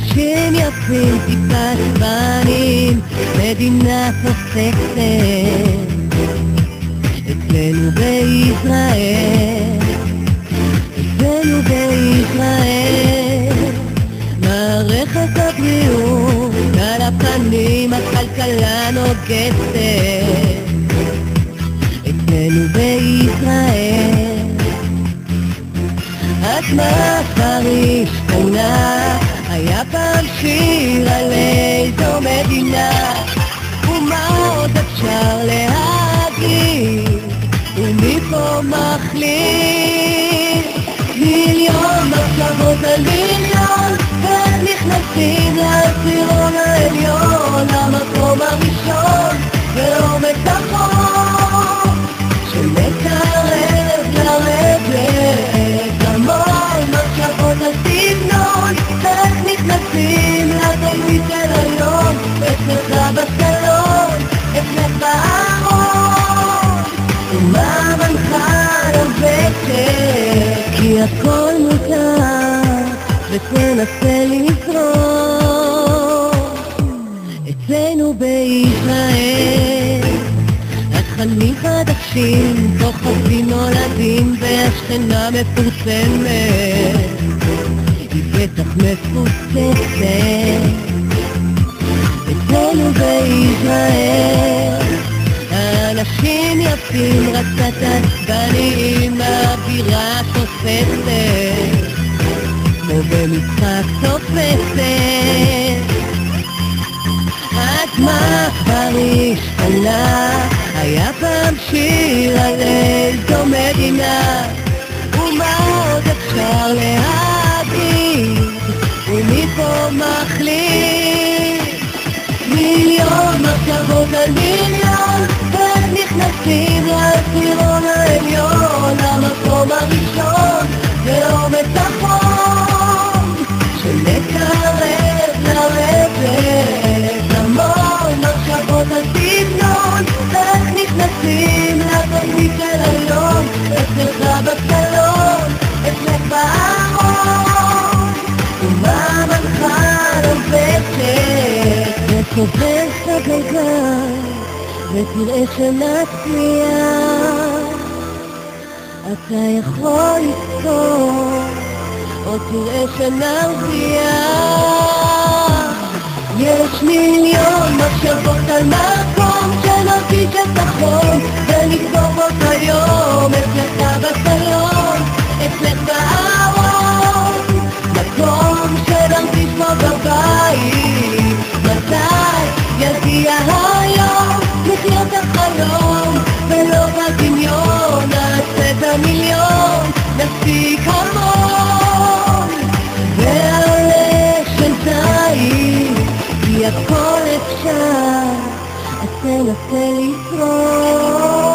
אנשים יפים טיפה עצבנים, מדינה תוססת אצלנו בישראל, אצלנו בישראל. מערכת הבריאות על הפנים, הכלכלה נוגסת אצלנו בישראל. אז מה פריש קטנה, היה פעם שיר על איזו מדינה, ומה עוד אפשר להגיד, ומפה מחליט. מיליון מחשבות על מיליון, והם נכנסים לעשירון העליון, למקום הראשון בעומק החור שמקרב לרגלת. המון מחשבות על סגנון, איך נכנסים לתלמיד של היום, אצלך בסלון, אצלך בארון, ומה מנחה לובשת, כי הכל מותר ותנסה לשרוד. אצלנו בישראל התכנים חדשים, כוכבים נולדים, והשכנה מפורסמת, היא בטח מפוצצת. אצלנו בישראל האנשים יפים, רק קצת עצבניים, האווירה תוססת כמו במשחק תופסת. אז מה כבר השתנה, היה פעם שיר על איזו מדינה, ומה עוד אפשר להגיד, ומפה מחליט. מיליון מחשבות על מיליון, והם נכנסים לעשירון העליון, למקום הראשון בעומק החום שמקרב לרגלת. המון מחשבות על סגנון, איך נכנסים לתלמיד של היום, אצלך בסלון, אצלך בארון, ומה מנחה לובשת. וסובב את הגלגל ותראה שנצליח, אתה יכול לזכור, או תראה שנרוויח. יש מיליון מחשבות על מקום שנרגיש את החום ונגבור בו היום, אצלך בסלון, אצלך בארון, מקום שנרגיש בו בבית. מתי יגיע היום לחיות החלום ולא בדמיון, נעשה את המיליון, נספיק המון ועלה שנתיים, כי הכל אפשר, אז תנסה לשרוד.